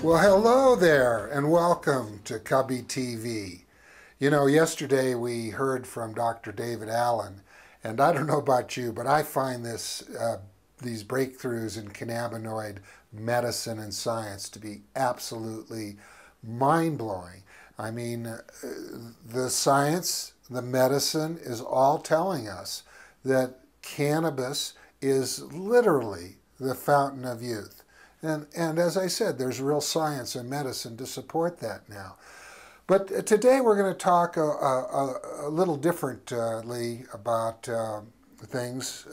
Well, hello there, and welcome to Kubby TV. You know, yesterday we heard from Dr. David Allen, and I don't know about you, but I find these breakthroughs in cannabinoid medicine and science to be absolutely mind-blowing. I mean, the science, the medicine is all telling us that cannabis is literally the fountain of youth. And as I said, there's real science and medicine to support that now. But today we're going to talk a little differently about things.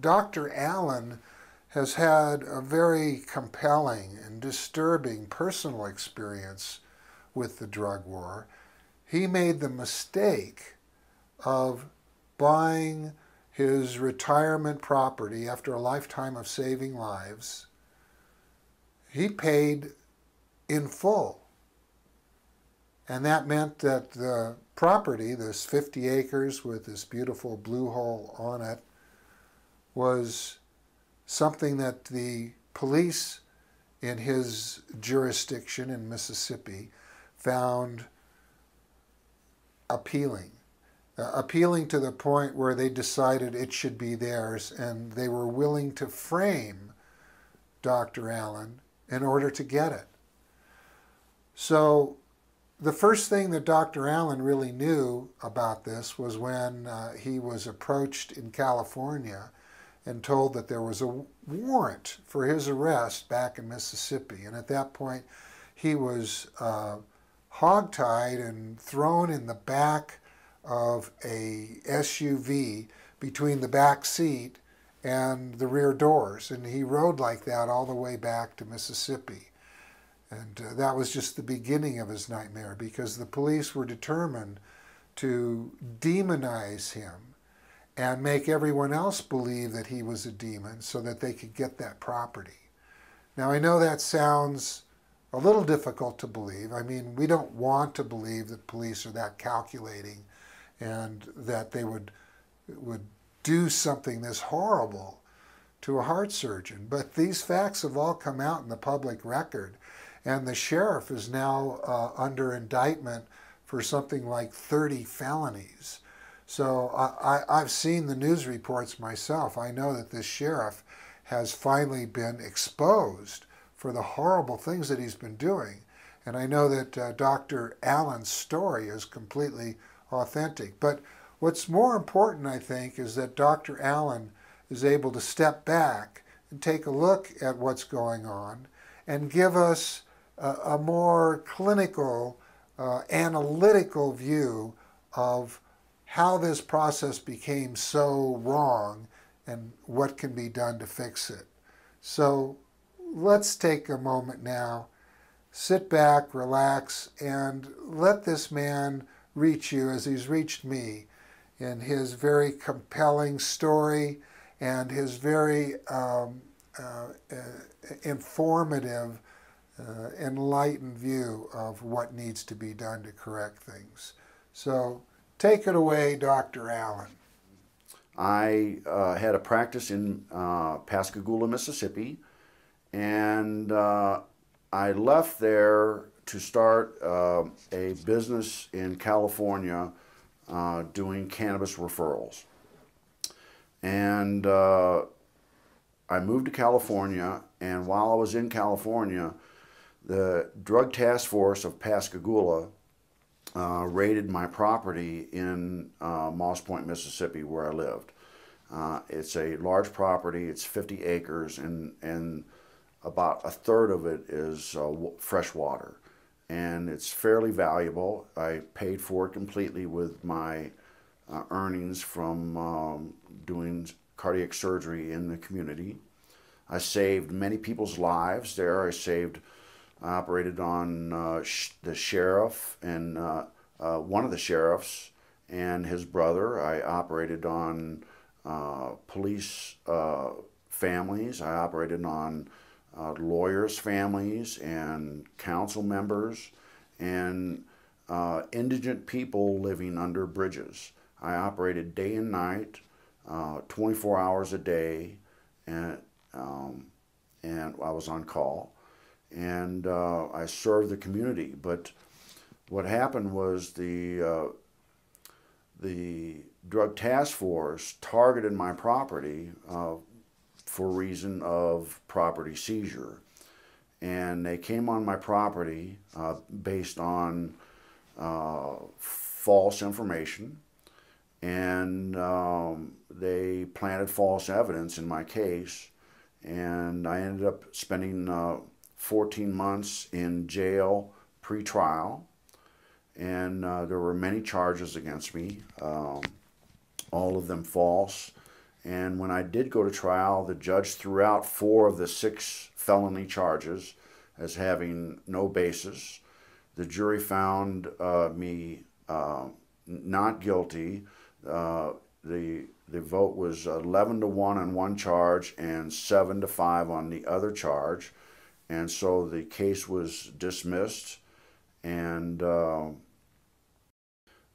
Dr. Allen has had a very compelling and disturbing personal experience with the drug war. He made the mistake of buying his retirement property after a lifetime of saving lives. He paid in full. And that meant that the property, this 50 acres with this beautiful blue hole on it, was something that the police in his jurisdiction in Mississippi found appealing. Appealing to the point where they decided it should be theirs, and they were willing to frame Dr. Allen in order to get it. So the first thing that Dr. Allen really knew about this was when he was approached in California and told that there was a warrant for his arrest back in Mississippi. And at that point, he was hogtied and thrown in the back of a SUV between the back seat and the rear doors, and he rode like that all the way back to Mississippi. And that was just the beginning of his nightmare, because the police were determined to demonize him and make everyone else believe that he was a demon so that they could get that property. Now, I know that sounds a little difficult to believe. I mean, we don't want to believe that police are that calculating and that they would do something this horrible to a heart surgeon. But these facts have all come out in the public record, and the sheriff is now under indictment for something like 30 felonies. So I've seen the news reports myself. I know that this sheriff has finally been exposed for the horrible things that he's been doing. And I know that Dr. Allen's story is completely authentic. But what's more important, I think, is that Dr. Allen is able to step back and take a look at what's going on and give us a more clinical, analytical view of how this process became so wrong and what can be done to fix it. So let's take a moment now, sit back, relax, and let this man reach you as he's reached me in his very compelling story and his very informative, enlightened view of what needs to be done to correct things. So take it away, Dr. Allen. I had a practice in Pascagoula, Mississippi, and I left there to start a business in California doing cannabis referrals. And I moved to California, and while I was in California, the Drug Task Force of Pascagoula raided my property in Moss Point, Mississippi, where I lived. It's a large property, it's 50 acres, and about a third of it is fresh water. And it's fairly valuable. I paid for it completely with my earnings from doing cardiac surgery in the community. I saved many people's lives there. I operated on the sheriff and one of the sheriffs and his brother. I operated on police families. I operated on lawyers' families and council members and indigent people living under bridges. I operated day and night, 24 hours a day, and I was on call. and I served the community. But what happened was the drug task force targeted my property for reason of property seizure. And they came on my property based on false information, and they planted false evidence in my case, and I ended up spending 14 months in jail pre-trial, and there were many charges against me, all of them false. And when I did go to trial, the judge threw out 4 of the 6 felony charges as having no basis. The jury found me not guilty. The vote was 11-1 on one charge and 7-5 on the other charge, and so the case was dismissed. And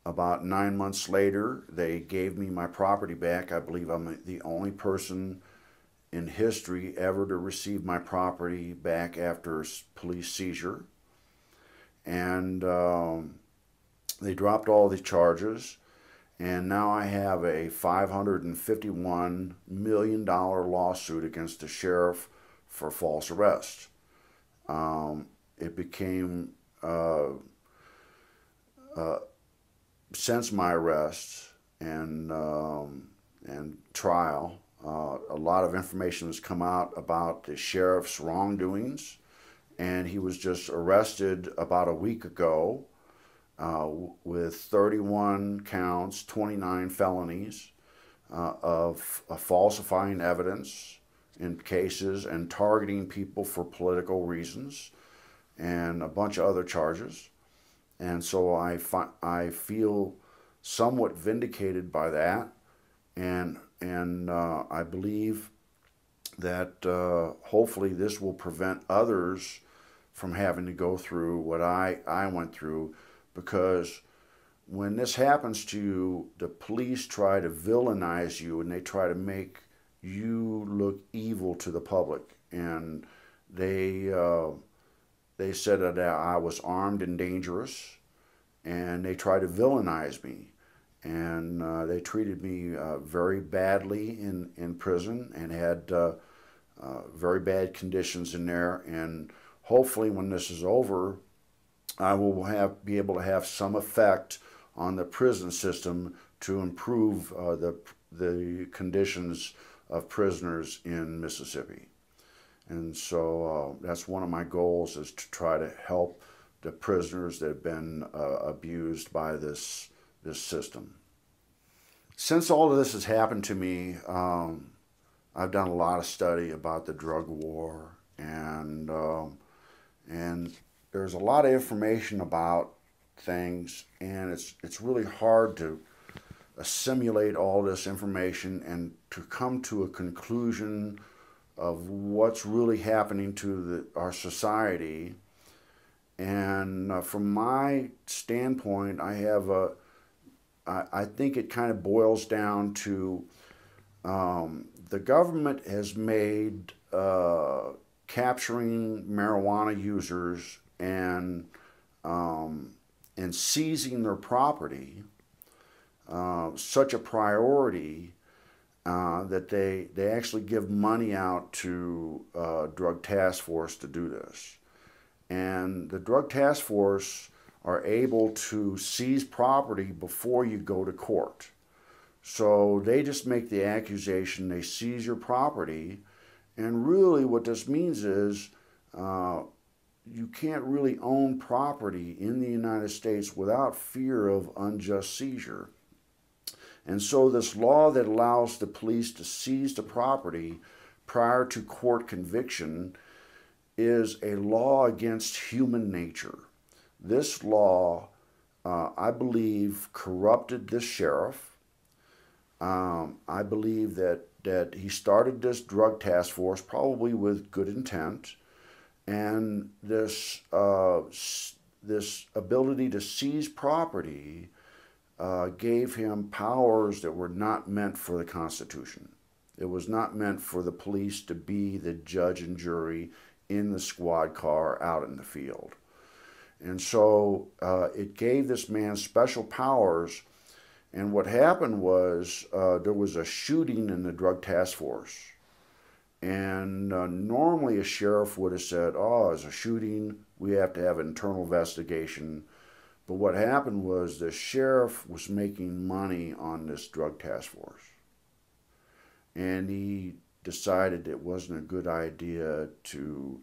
about 9 months later, they gave me my property back. I believe I'm the only person in history ever to receive my property back after police seizure. And they dropped all the charges, and now I have a $551 million lawsuit against the sheriff for false arrest. It became since my arrest and trial, a lot of information has come out about the sheriff's wrongdoings, and he was just arrested about a week ago with 31 counts, 29 felonies of falsifying evidence in cases and targeting people for political reasons, and a bunch of other charges. And so I feel somewhat vindicated by that, and I believe that hopefully this will prevent others from having to go through what I went through, because when this happens to you, the police try to villainize you, and they try to make you look evil to the public. And they said that I was armed and dangerous, and they tried to villainize me. And they treated me very badly in prison, and had very bad conditions in there. And hopefully when this is over, I will be able to have some effect on the prison system to improve the conditions of prisoners in Mississippi. And so that's one of my goals, is to try to help the prisoners that have been abused by this system. Since all of this has happened to me, I've done a lot of study about the drug war, and there's a lot of information about things, and it's really hard to assimilate all this information and to come to a conclusion of what's really happening to our society. And from my standpoint, I think it kind of boils down to the government has made capturing marijuana users and seizing their property such a priority that they actually give money out to drug task force to do this. And the drug task force are able to seize property before you go to court. So they just make the accusation, they seize your property, and really what this means is you can't really own property in the United States without fear of unjust seizure. And so this law that allows the police to seize the property prior to court conviction is a law against human nature. This law, I believe, corrupted this sheriff. I believe that he started this drug task force probably with good intent, and this ability to seize property gave him powers that were not meant for the Constitution. It was not meant for the police to be the judge and jury in the squad car out in the field. And so it gave this man special powers. And what happened was there was a shooting in the drug task force. And normally a sheriff would have said, oh, it's a shooting, we have to have an internal investigation. But what happened was the sheriff was making money on this drug task force. And he decided it wasn't a good idea to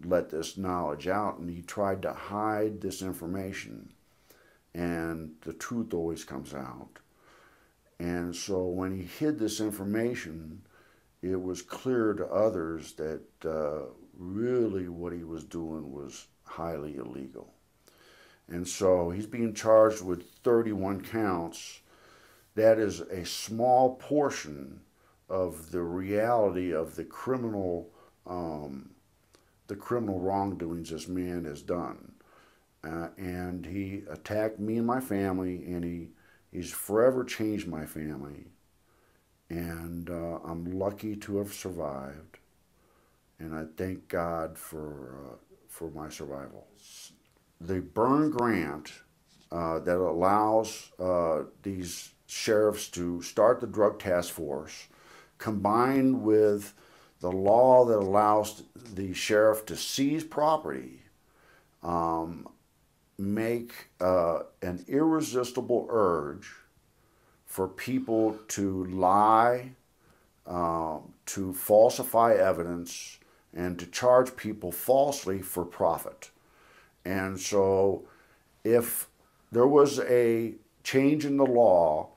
let this knowledge out, and he tried to hide this information. And the truth always comes out. And so when he hid this information, it was clear to others that really what he was doing was highly illegal. And so he's being charged with 31 counts. That is a small portion of the reality of the criminal wrongdoings this man has done. And he attacked me and my family, and he's forever changed my family. And I'm lucky to have survived, and I thank God for my survival. The Byrne grant that allows these sheriffs to start the drug task force, combined with the law that allows the sheriff to seize property, make an irresistible urge for people to lie, to falsify evidence, and to charge people falsely for profit. And so if there was a change in the law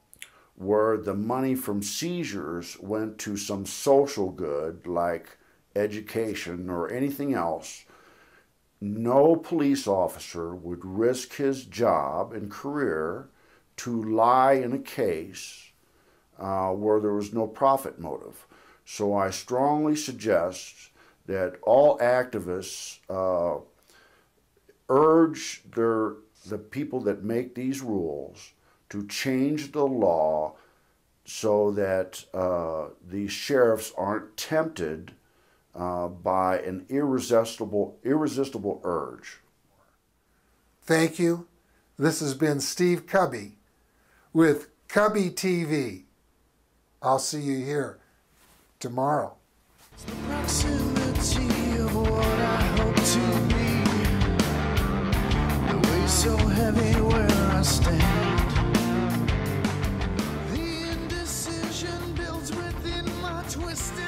where the money from seizures went to some social good like education or anything else, no police officer would risk his job and career to lie in a case where there was no profit motive. So I strongly suggest that all activists urge the people that make these rules to change the law so that these sheriffs aren't tempted by an irresistible urge. Thank you. This has been Steve Kubby with Kubby TV. I'll see you here tomorrow. It's the proximity of what I hope to be, the weight so heavy where I stand, the indecision builds within my twisted